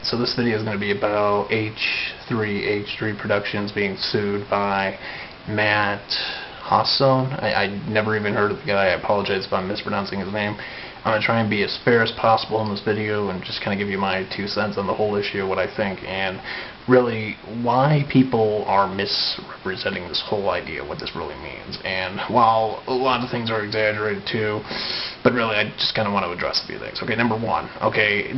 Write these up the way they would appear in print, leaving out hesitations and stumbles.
So this video is going to be about h3h3Productions being sued by Matt Hosszone. I never even heard of the guy. I apologize if I'm mispronouncing his name. I'm going to try and be as fair as possible in this video and just kind of give you my 2 cents on the whole issue, what I think, and really why people are misrepresenting this whole idea, what this really means. And while a lot of things are exaggerated too, but really I just kind of want to address a few things. Okay, number one, okay,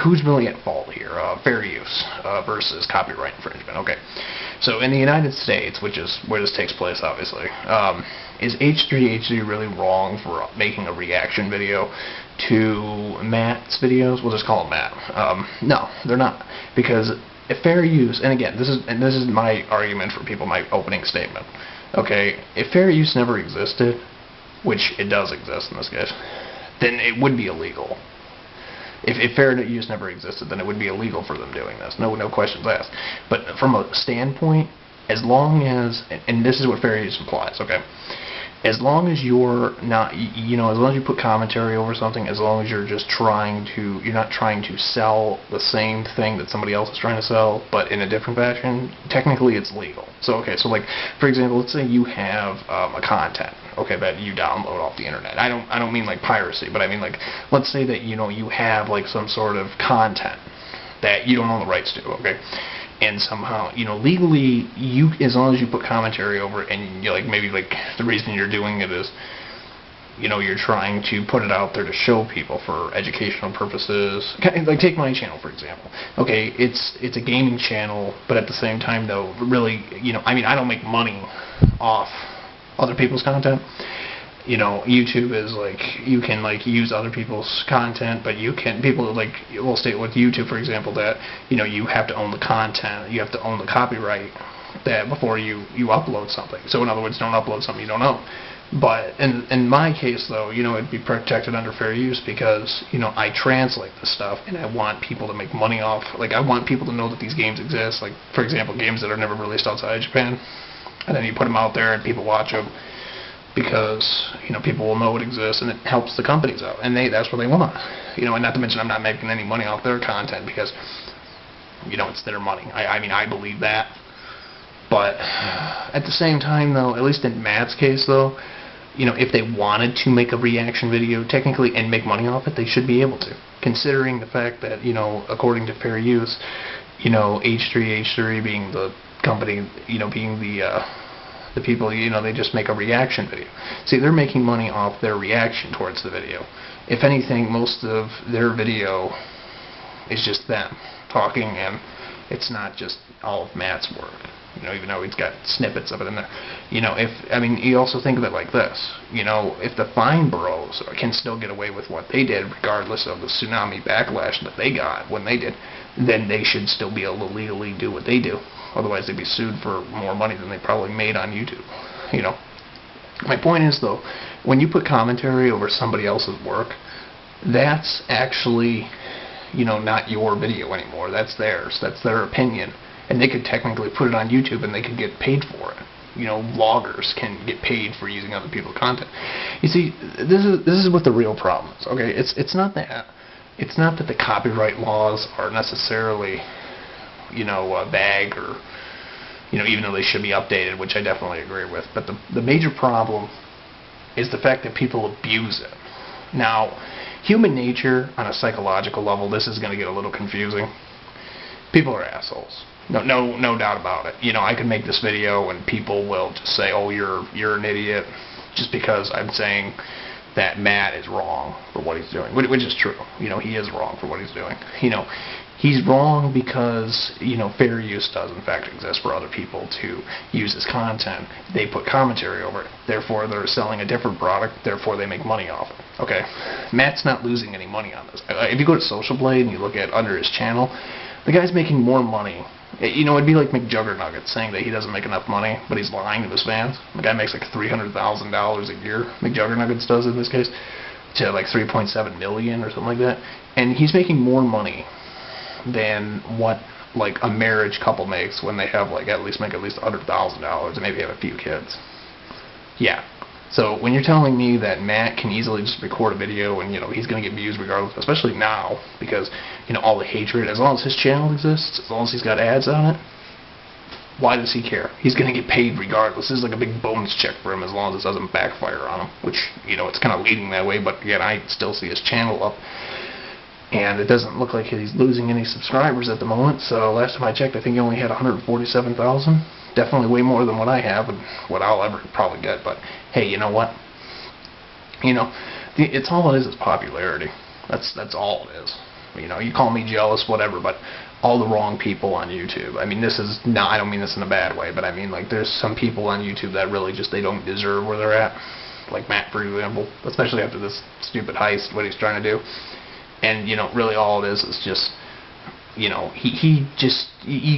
who's really at fault here? Fair use versus copyright infringement. Okay, so in the United States, which is where this takes place, obviously, is h3h3 really wrong for making a reaction video to Matt's videos? We'll just call him Matt. No, they're not, because if fair use, and again, this is my argument for people, my opening statement. Okay, if fair use never existed, which it does exist in this case, then it would be illegal. If fair use never existed, then it would be illegal for them doing this. No questions asked. But from a standpoint, as long as, and this is what fair use implies, okay, as long as you're not, as long as you put commentary over something, as long as you're just you're not trying to sell the same thing that somebody else is trying to sell, but in a different fashion, technically it's legal. So, okay, so like, for example, let's say you have a content, okay, that you download off the internet. I don't mean like piracy, but I mean like, let's say that, you have like some sort of content that you don't own the rights to, okay? And somehow, legally, as long as you put commentary over it, and maybe the reason you're doing it is, you're trying to put it out there to show people for educational purposes. Like, take my channel, for example. Okay, it's a gaming channel, but at the same time, though, really, I don't make money off other people's content. YouTube is you can use other people's content, but people will state with YouTube, for example, that you have to own the content, you have to own the copyright that before you upload something. So in other words, don't upload something you don't own. But in my case, though, it'd be protected under fair use because I translate this stuff and I want people to make money off. I want people to know that these games exist. Like, for example, games that are never released outside of Japan, and then you put them out there and people watch them. Because people will know it exists and it helps the companies out, and that's what they want. And not to mention I'm not making any money off their content because it's their money. I believe that. But at the same time, though, at least in Matt's case, though, if they wanted to make a reaction video technically and make money off it, they should be able to. Considering the fact that according to fair use, h3h3 being the company, being the people, they just make a reaction video. See, they're making money off their reaction towards the video. If anything, most of their video is just them talking, and it's not just all of Matt's work. Even though he's got snippets of it in there. You also think of it like this. If the fine boroughs can still get away with what they did, regardless of the tsunami backlash that they got when they did, then they should still be able to legally do what they do. Otherwise, they'd be sued for more money than they probably made on YouTube. My point is, though, when you put commentary over somebody else's work, that's actually, not your video anymore. That's theirs. That's their opinion. And they could technically put it on YouTube and they could get paid for it. Vloggers can get paid for using other people's content. You see, this is what the real problem is. Okay, it's not that the copyright laws are necessarily vague or even though they should be updated, which I definitely agree with. But the major problem is the fact that people abuse it. Now, human nature on a psychological level, this is going to get a little confusing. People are assholes. No doubt about it. I could make this video and people will just say, "Oh, you're an idiot," just because I'm saying that Matt is wrong for what he's doing, which is true. He is wrong for what he's doing. He's wrong because fair use does in fact exist for other people to use his content. They put commentary over it. Therefore, they're selling a different product. Therefore, they make money off it. Okay, Matt's not losing any money on this. If you go to Social Blade and you look at under his channel, the guy's making more money. It'd be like McJuggernuggets saying that he doesn't make enough money, but he's lying to his fans. The guy makes like $300,000 a year. McJuggernuggets does in this case, to like $3.7 million or something like that, and he's making more money than what a marriage couple makes when they have at least $100,000 and maybe have a few kids. Yeah, So when you're telling me that Matt can easily just record a video and, he's going to get views regardless, especially now, because, all the hatred, as long as his channel exists, as long as he's got ads on it, why does he care? He's going to get paid regardless. This is like a big bonus check for him as long as it doesn't backfire on him, which, it's kind of leading that way, but again, I still see his channel up. And it doesn't look like he's losing any subscribers at the moment, so last time I checked, I think he only had 147,000. Definitely way more than what I have and what I'll ever probably get, but hey, you know what? It's all it is popularity. That's all it is. You call me jealous, whatever, but all the wrong people on YouTube. I mean, I don't mean this in a bad way, but I mean, like, there's some people on YouTube that really just, they don't deserve where they're at. Like Matt, for example, especially after this stupid heist, what he's trying to do. And, really all it is just, you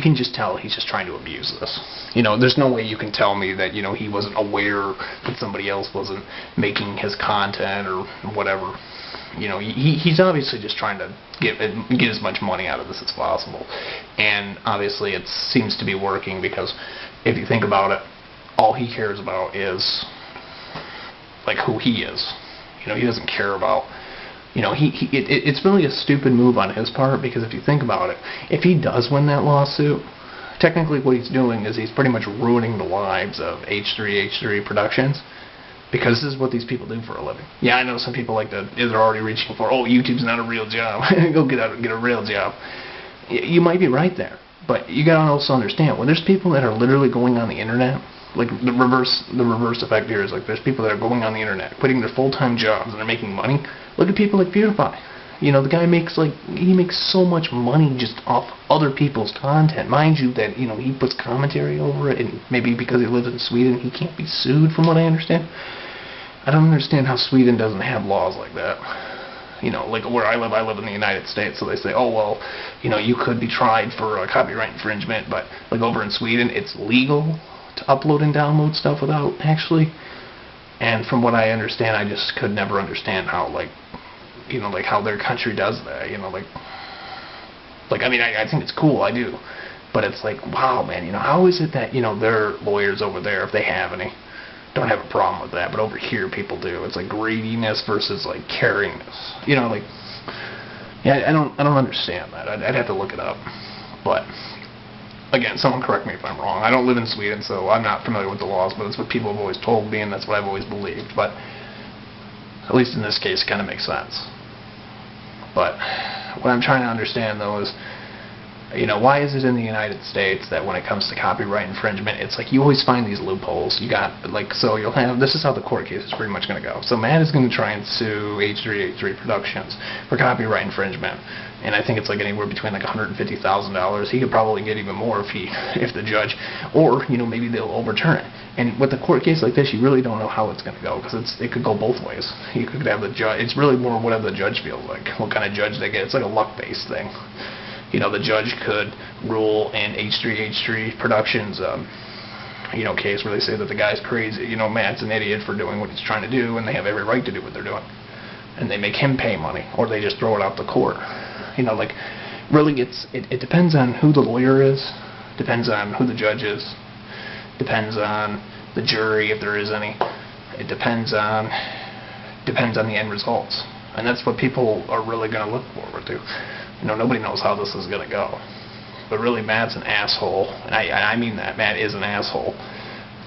can just tell he's just trying to abuse this. There's no way you can tell me that, he wasn't aware that somebody else wasn't making his content or whatever. He's obviously just trying to get as much money out of this as possible. And obviously it seems to be working, because if you think about it, all he cares about is, like, who he is. He doesn't care about... it's really a stupid move on his part, because if you think about it, if he does win that lawsuit, technically what he's doing is he's pretty much ruining the lives of h3h3Productions, because this is what these people do for a living. Yeah, I know some people they're already reaching for, oh, YouTube's not a real job, go get out and get a real job. You might be right there, but you gotta also understand, when there's people that are literally going on the internet, like the reverse effect here is, like, there's people that are going on the internet, quitting their full-time jobs, and they're making money. Look at people like PewDiePie. The guy makes so much money just off other people's content. Mind you that, he puts commentary over it, and maybe because he lives in Sweden, he can't be sued, from what I understand. I don't understand how Sweden doesn't have laws like that. Like where I live in the United States, so they say, oh, well, you could be tried for copyright infringement, but, like, over in Sweden, it's legal to upload and download stuff without actually. And from what I understand, I just could never understand how, like how their country does that. I mean, I think it's cool, I do, but it's like, wow, man, how is it that their lawyers over there, if they have any, don't have a problem with that, but over here people do? It's like greediness versus, like, caringness. Yeah, I don't understand that. I'd have to look it up, but. Again, someone correct me if I'm wrong. I don't live in Sweden, so I'm not familiar with the laws, but it's what people have always told me, and that's what I've always believed. But at least in this case, it kind of makes sense. But what I'm trying to understand, though, is, why is it in the United States that when it comes to copyright infringement, it's like you always find these loopholes. So you'll have, this is how the court case is pretty much going to go. So Matt is going to try and sue h3h3Productions for copyright infringement. And I think it's like anywhere between like $150,000. He could probably get even more if the judge, or maybe they'll overturn it. And with a court case like this, you really don't know how it's going to go, because it could go both ways. You could have the judge. It's really more whatever the judge feels like, what kind of judge they get. It's like a luck-based thing. The judge could rule in h3h3Productions case where they say that the guy's crazy. Matt's an idiot for doing what he's trying to do, and they have every right to do what they're doing. And they make him pay money, or they just throw it out the court. Really, it depends on who the lawyer is, depends on who the judge is, depends on the jury, if there is any. It depends on the end results, and that's what people are really going to look forward to. Nobody knows how this is going to go, but really, Matt's an asshole, and I mean that. Matt is an asshole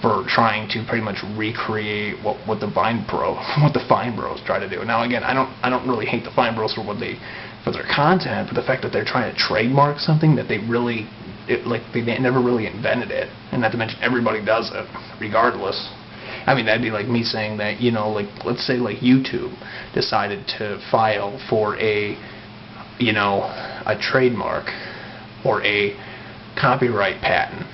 for trying to pretty much recreate what the Vine Bros try to do. Now, again, I don't really hate the Vine Bros for their content, but the fact that they're trying to trademark something that they never really invented it, and not to mention everybody does it regardless. I mean, that'd be like me saying that, let's say like YouTube decided to file for a trademark or a copyright patent,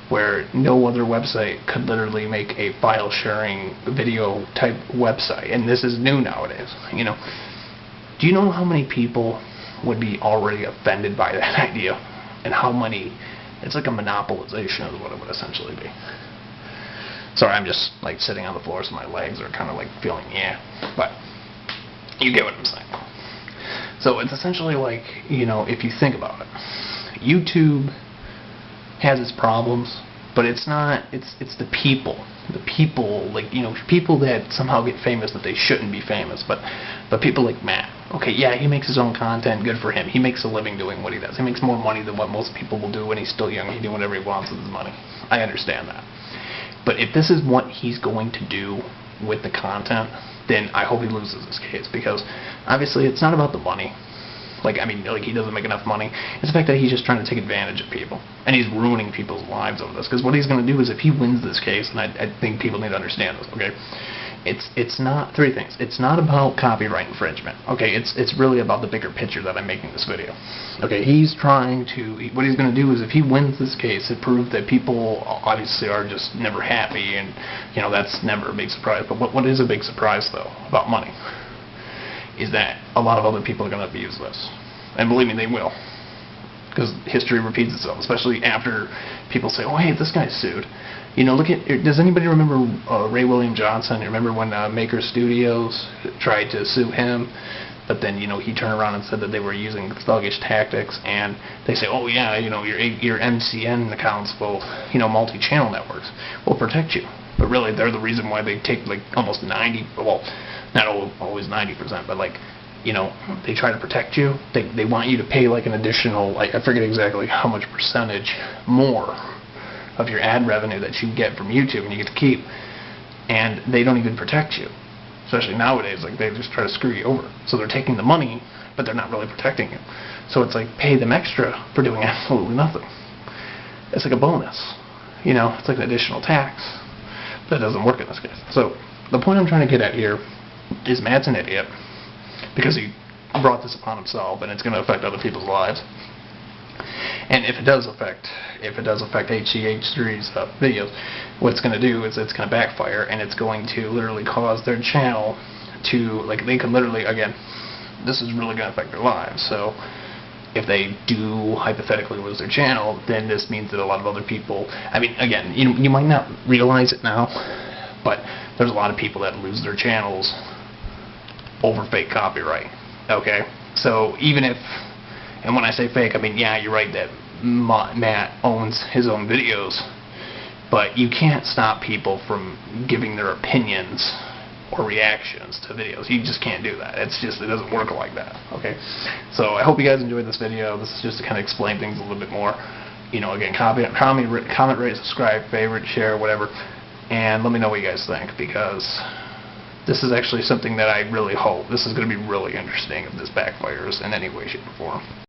where no other website could literally make a file sharing video type website, and this is new nowadays. Do you know how many people would be already offended by that idea, and how many? It's like a monopolization of what it would essentially be. Sorry, I'm just like sitting on the floor, so my legs are kind of like feeling, but you get what I'm saying. So it's essentially like, if you think about it, YouTube has its problems, But it's not. It's the people. The people, like, you know, people that somehow get famous that they shouldn't be famous. But people like Matt. Okay, yeah, he makes his own content. Good for him. He makes a living doing what he does. He makes more money than what most people will do when he's still young. He do whatever he wants with his money. I understand that. But if this is what he's going to do with the content, then I hope he loses this case, because obviously it's not about the money. Like, I mean, like, he doesn't make enough money. It's the fact that he's just trying to take advantage of people, and he's ruining people's lives over this. Because what he's going to do is, if he wins this case, and I think people need to understand this, okay? It's not three things. It's not about copyright infringement. Okay, it's really about the bigger picture that I'm making this video. Okay, he's trying to. What he's going to do is, if he wins this case, it proves that people obviously are just never happy, and you know that's never a big surprise. But what is a big surprise though about money is that a lot of other people are going to abuse this, and believe me, they will. Because history repeats itself, especially after people say, "Oh, hey, this guy's sued." You know, look at. Does anybody remember Ray William Johnson? You remember when Maker Studios tried to sue him, but then you know he turned around and said that they were using thuggish tactics, and they say, "Oh yeah, you know your MCN accounts will, you know, multi-channel networks will protect you," but really they're the reason why they take like almost 90. Well, not always 90%, but like. You know, they try to protect you. They want you to pay like an additional, like I forget exactly how much percentage more of your ad revenue that you get from YouTube, and you get to keep. And they don't even protect you, especially nowadays. Like they just try to screw you over. So they're taking the money, but they're not really protecting you. So it's like pay them extra for doing absolutely nothing. It's like a bonus. You know, it's like an additional tax. But it doesn't work in this case. So the point I'm trying to get at here is Matt's an idiot, because he brought this upon himself, and it's going to affect other people's lives. And if it does affect h3h3's videos, what it's going to do is it's going to backfire, and it's going to literally cause their channel to, like, they could literally, again, this is really going to affect their lives. So if they do hypothetically lose their channel, then this means that a lot of other people, I mean, again, you might not realize it now, but there's a lot of people that lose their channels over fake copyright. Okay, so even if, and when I say fake, I mean, yeah, you're right that Matt owns his own videos, but you can't stop people from giving their opinions or reactions to videos. You just can't do that. It's just, it doesn't work like that. Okay, so I hope you guys enjoyed this video. This is just to kind of explain things a little bit more. You know, again, comment, rate, subscribe, favorite, share, whatever, and let me know what you guys think, because this is actually something that I really hope. This is going to be really interesting if this backfires in any way, shape, or form.